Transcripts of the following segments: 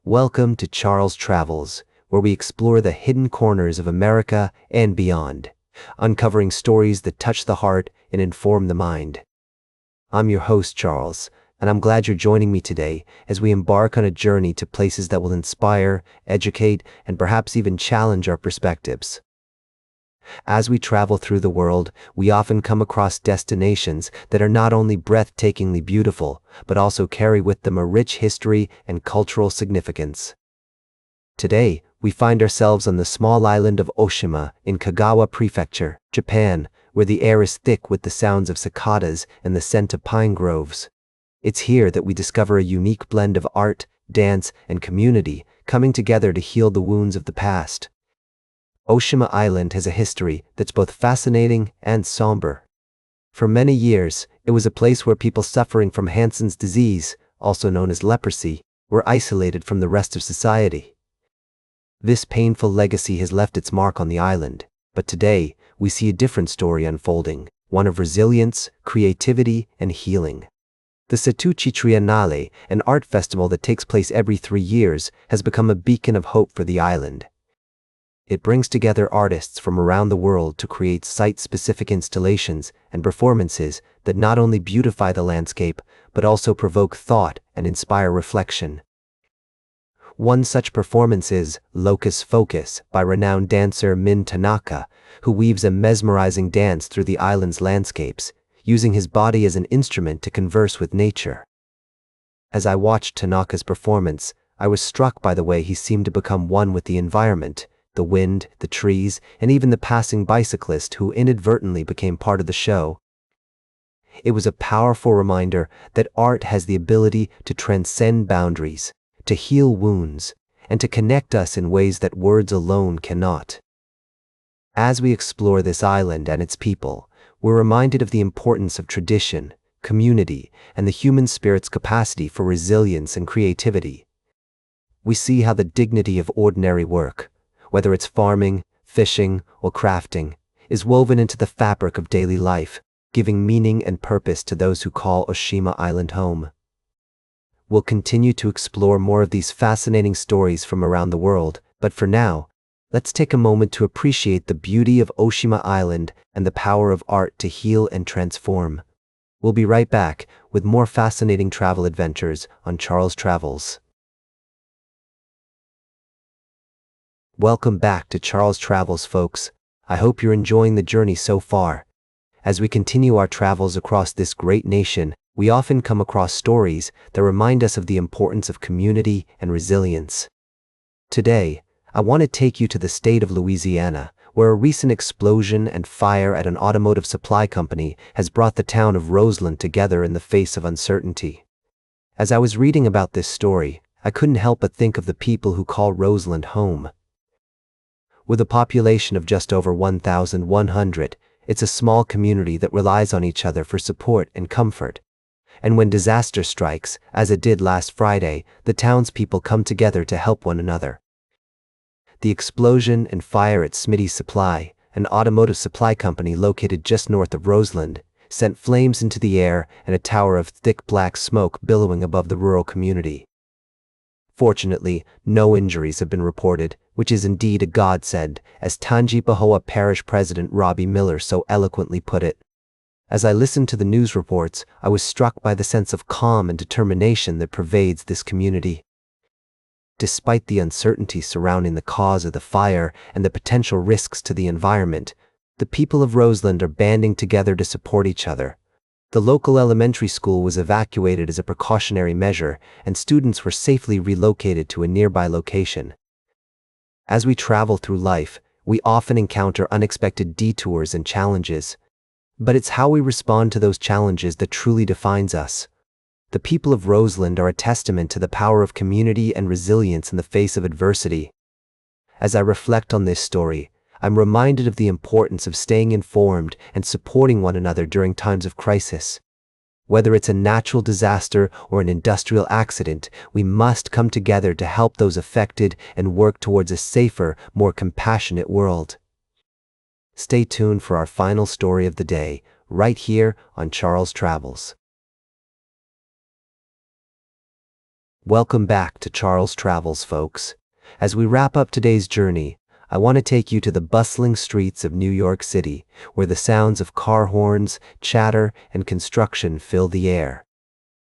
Welcome to Charles Travels, where we explore the hidden corners of America and beyond, uncovering stories that touch the heart and inform the mind. I'm your host, Charles, and I'm glad you're joining me today as we embark on a journey to places that will inspire, educate, and perhaps even challenge our perspectives. As we travel through the world, we often come across destinations that are not only breathtakingly beautiful, but also carry with them a rich history and cultural significance. Today, we find ourselves on the small island of Oshima in Kagawa Prefecture, Japan, where the air is thick with the sounds of cicadas and the scent of pine groves. It's here that we discover a unique blend of art, dance, and community coming together to heal the wounds of the past. Oshima Island has a history that's both fascinating and somber. For many years, it was a place where people suffering from Hansen's disease, also known as leprosy, were isolated from the rest of society. This painful legacy has left its mark on the island, but today, we see a different story unfolding, one of resilience, creativity, and healing. The Setouchi Triennale, an art festival that takes place every 3 years, has become a beacon of hope for the island. It brings together artists from around the world to create site-specific installations and performances that not only beautify the landscape, but also provoke thought and inspire reflection. One such performance is Locus Focus by renowned dancer Min Tanaka, who weaves a mesmerizing dance through the island's landscapes, using his body as an instrument to converse with nature. As I watched Tanaka's performance, I was struck by the way he seemed to become one with the environment, the wind, the trees, and even the passing bicyclist who inadvertently became part of the show. It was a powerful reminder that art has the ability to transcend boundaries, to heal wounds, and to connect us in ways that words alone cannot. As we explore this island and its people, we're reminded of the importance of tradition, community, and the human spirit's capacity for resilience and creativity. We see how the dignity of ordinary work, whether it's farming, fishing, or crafting, is woven into the fabric of daily life, giving meaning and purpose to those who call Oshima Island home. We'll continue to explore more of these fascinating stories from around the world, but for now, let's take a moment to appreciate the beauty of Oshima Island and the power of art to heal and transform. We'll be right back with more fascinating travel adventures on Charles Travels. Welcome back to Charles Travels, folks. I hope you're enjoying the journey so far. As we continue our travels across this great nation, we often come across stories that remind us of the importance of community and resilience. Today, I want to take you to the state of Louisiana, where a recent explosion and fire at an automotive supply company has brought the town of Roseland together in the face of uncertainty. As I was reading about this story, I couldn't help but think of the people who call Roseland home. With a population of just over 1,100, it's a small community that relies on each other for support and comfort. And when disaster strikes, as it did last Friday, the townspeople come together to help one another. The explosion and fire at Smitty's Supply, an automotive supply company located just north of Roseland, sent flames into the air and a tower of thick black smoke billowing above the rural community. Fortunately, no injuries have been reported, which is indeed a godsend, as Tangipahoa Parish President Robbie Miller so eloquently put it. As I listened to the news reports, I was struck by the sense of calm and determination that pervades this community. Despite the uncertainty surrounding the cause of the fire and the potential risks to the environment, the people of Roseland are banding together to support each other. The local elementary school was evacuated as a precautionary measure, and students were safely relocated to a nearby location. As we travel through life, we often encounter unexpected detours and challenges. But it's how we respond to those challenges that truly defines us. The people of Roseland are a testament to the power of community and resilience in the face of adversity. As I reflect on this story, I'm reminded of the importance of staying informed and supporting one another during times of crisis. Whether it's a natural disaster or an industrial accident, we must come together to help those affected and work towards a safer, more compassionate world. Stay tuned for our final story of the day, right here on Charles Travels. Welcome back to Charles Travels, folks. As we wrap up today's journey, I want to take you to the bustling streets of New York City, where the sounds of car horns, chatter, and construction fill the air.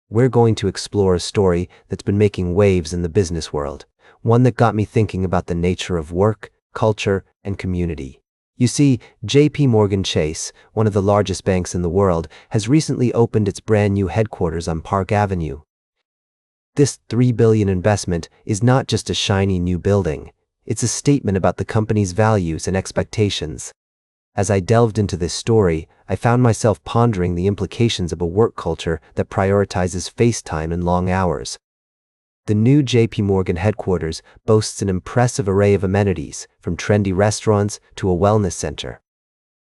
We're going to explore a story that's been making waves in the business world, one that got me thinking about the nature of work, culture, and community. You see, J.P. Morgan Chase, one of the largest banks in the world, has recently opened its brand new headquarters on Park Avenue. This $3 billion investment is not just a shiny new building. It's a statement about the company's values and expectations. As I delved into this story, I found myself pondering the implications of a work culture that prioritizes face time and long hours. The new J.P. Morgan headquarters boasts an impressive array of amenities, from trendy restaurants to a wellness center.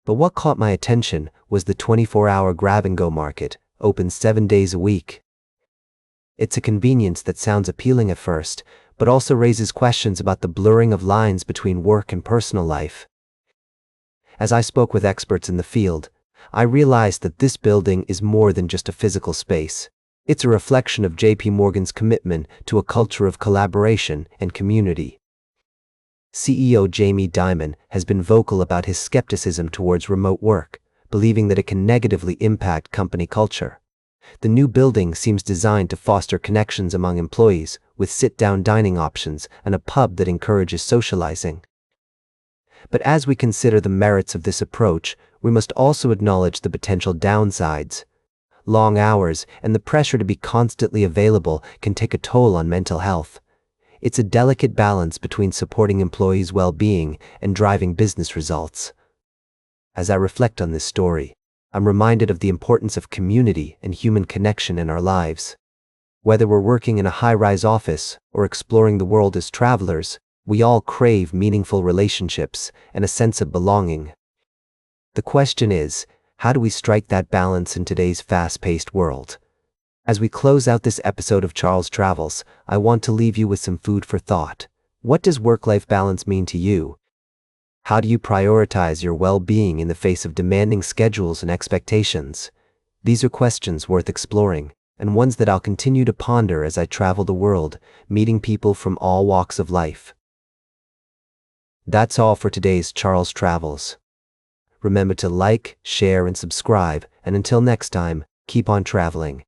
But what caught my attention was the 24-hour grab-and-go market, open 7 days a week. It's a convenience that sounds appealing at first, but also raises questions about the blurring of lines between work and personal life. As I spoke with experts in the field, I realized that this building is more than just a physical space. It's a reflection of J.P. Morgan's commitment to a culture of collaboration and community. CEO Jamie Dimon has been vocal about his skepticism towards remote work, believing that it can negatively impact company culture. The new building seems designed to foster connections among employees, with sit-down dining options and a pub that encourages socializing. But as we consider the merits of this approach, we must also acknowledge the potential downsides. Long hours and the pressure to be constantly available can take a toll on mental health. It's a delicate balance between supporting employees' well-being and driving business results. As I reflect on this story, I'm reminded of the importance of community and human connection in our lives. Whether we're working in a high-rise office or exploring the world as travelers, we all crave meaningful relationships and a sense of belonging. The question is, how do we strike that balance in today's fast-paced world? As we close out this episode of Charles Travels, I want to leave you with some food for thought. What does work-life balance mean to you? How do you prioritize your well-being in the face of demanding schedules and expectations? These are questions worth exploring, and ones that I'll continue to ponder as I travel the world, meeting people from all walks of life. That's all for today's Charles Travels. Remember to like, share, and subscribe, and until next time, keep on traveling.